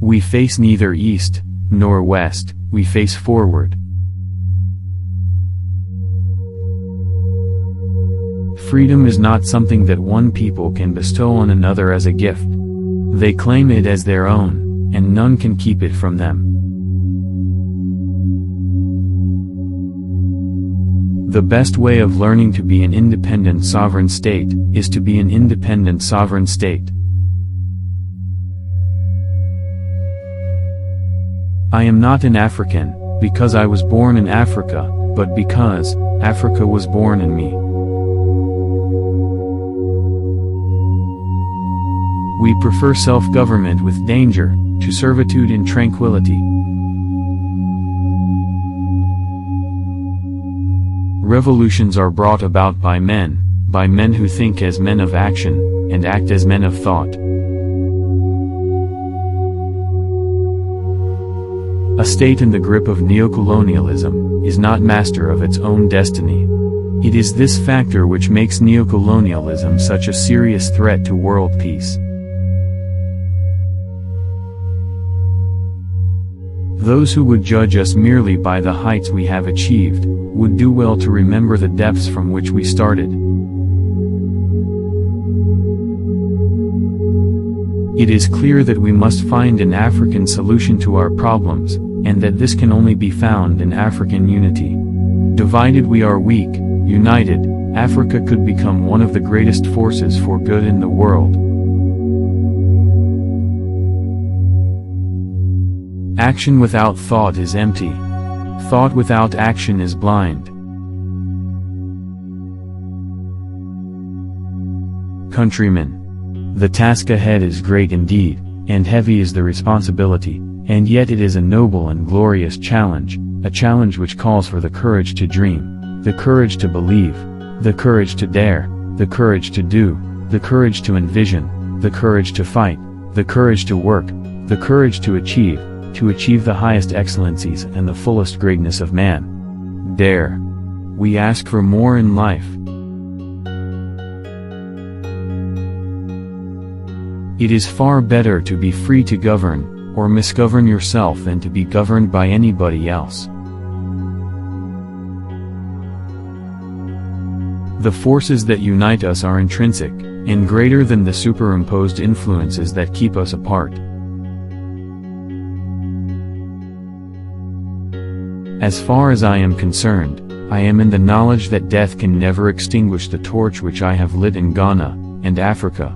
We face neither east nor west, we face forward. Freedom is not something that one people can bestow on another as a gift. They claim it as their own, and none can keep it from them. The best way of learning to be an independent sovereign state is to be an independent sovereign state. I am not an African, because I was born in Africa, but because Africa was born in me. We prefer self-government with danger, to servitude in tranquility. Revolutions are brought about by men who think as men of action, and act as men of thought. A state in the grip of neocolonialism is not master of its own destiny. It is this factor which makes neocolonialism such a serious threat to world peace. Those who would judge us merely by the heights we have achieved, would do well to remember the depths from which we started. It is clear that we must find an African solution to our problems, and that this can only be found in African unity. Divided we are weak, united, Africa could become one of the greatest forces for good in the world. Action without thought is empty. Thought without action is blind. Countrymen, the task ahead is great indeed, and heavy is the responsibility, and yet it is a noble and glorious challenge, a challenge which calls for the courage to dream, the courage to believe, the courage to dare, the courage to do, the courage to envision, the courage to fight, the courage to work, the courage to achieve the highest excellencies and the fullest greatness of man. Dare. We ask for more in life. It is far better to be free to govern, or misgovern yourself than to be governed by anybody else. The forces that unite us are intrinsic, and greater than the superimposed influences that keep us apart. As far as I am concerned, I am in the knowledge that death can never extinguish the torch which I have lit in Ghana and Africa.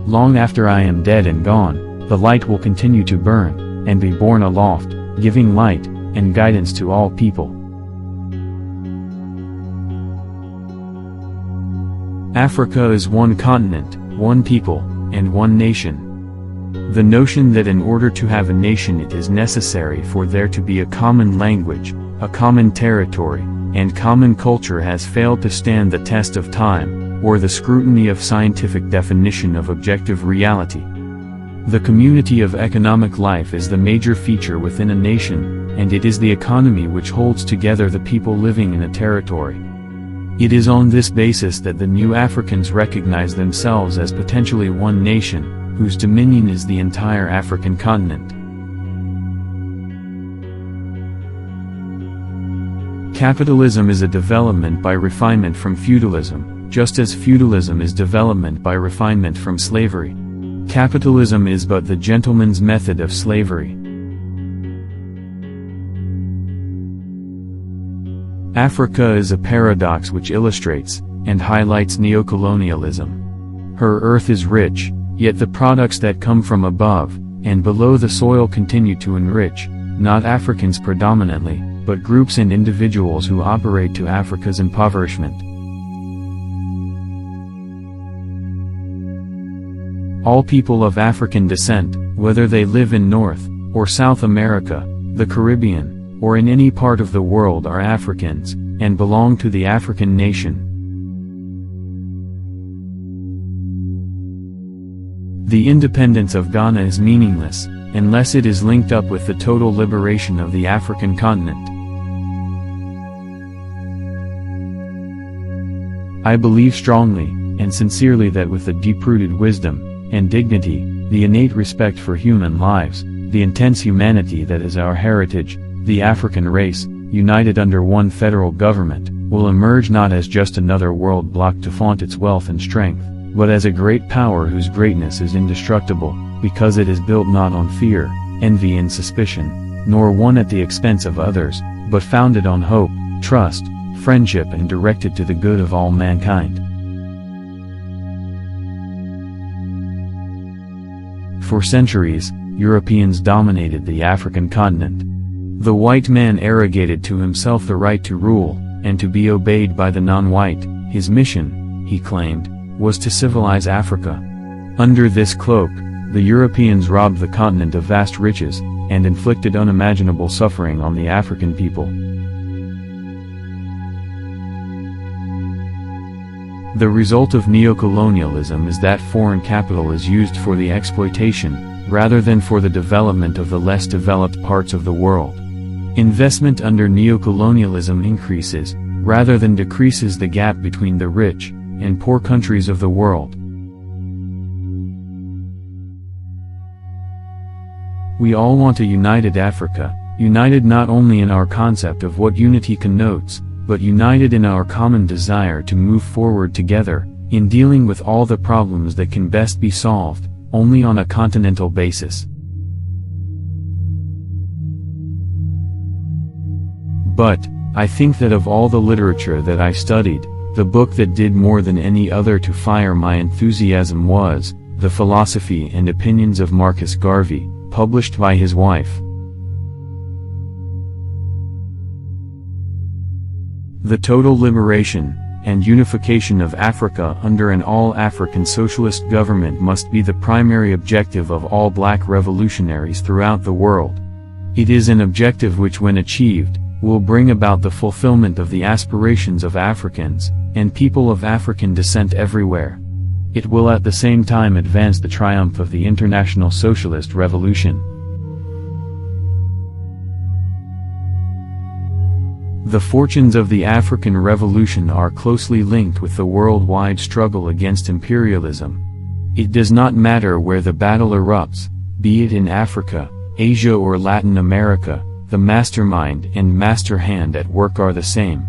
Long after I am dead and gone, the light will continue to burn, and be borne aloft, giving light and guidance to all people. Africa is one continent, one people, and one nation. The notion that in order to have a nation it is necessary for there to be a common language, a common territory, and common culture has failed to stand the test of time, or the scrutiny of scientific definition of objective reality. The community of economic life is the major feature within a nation, and it is the economy which holds together the people living in a territory. It is on this basis that the new Africans recognize themselves as potentially one nation, whose dominion is the entire African continent. Capitalism is a development by refinement from feudalism, just as feudalism is development by refinement from slavery. Capitalism is but the gentleman's method of slavery. Africa is a paradox which illustrates and highlights neocolonialism. Her earth is rich, yet the products that come from above and below the soil continue to enrich, not Africans predominantly, but groups and individuals who operate to Africa's impoverishment. All people of African descent, whether they live in North or South America, the Caribbean, or in any part of the world are Africans, and belong to the African nation. The independence of Ghana is meaningless, unless it is linked up with the total liberation of the African continent. I believe strongly and sincerely that with the deep-rooted wisdom and dignity, the innate respect for human lives, the intense humanity that is our heritage, the African race, united under one federal government, will emerge not as just another world bloc to flaunt its wealth and strength, but as a great power whose greatness is indestructible, because it is built not on fear, envy and suspicion, nor won at the expense of others, but founded on hope, trust, friendship and directed to the good of all mankind. For centuries, Europeans dominated the African continent. The white man arrogated to himself the right to rule, and to be obeyed by the non-white. His mission, he claimed, was to civilize Africa. Under this cloak, the Europeans robbed the continent of vast riches, and inflicted unimaginable suffering on the African people. The result of neocolonialism is that foreign capital is used for the exploitation, rather than for the development of the less developed parts of the world. Investment under neocolonialism increases, rather than decreases the gap between the rich and poor countries of the world. We all want a united Africa, united not only in our concept of what unity connotes, but united in our common desire to move forward together, in dealing with all the problems that can best be solved, only on a continental basis. But, I think that of all the literature that I studied, the book that did more than any other to fire my enthusiasm was, The Philosophy and Opinions of Marcus Garvey, published by his wife. The total liberation and unification of Africa under an all-African socialist government must be the primary objective of all black revolutionaries throughout the world. It is an objective which, when achieved, will bring about the fulfillment of the aspirations of Africans and people of African descent everywhere. It will at the same time advance the triumph of the international socialist revolution. The fortunes of the African Revolution are closely linked with the worldwide struggle against imperialism. It does not matter where the battle erupts, be it in Africa, Asia or Latin America, the mastermind and master hand at work are the same.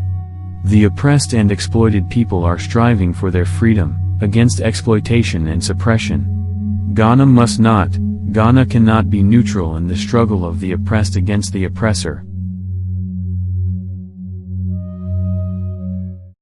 The oppressed and exploited people are striving for their freedom, against exploitation and suppression. Ghana cannot be neutral in the struggle of the oppressed against the oppressor.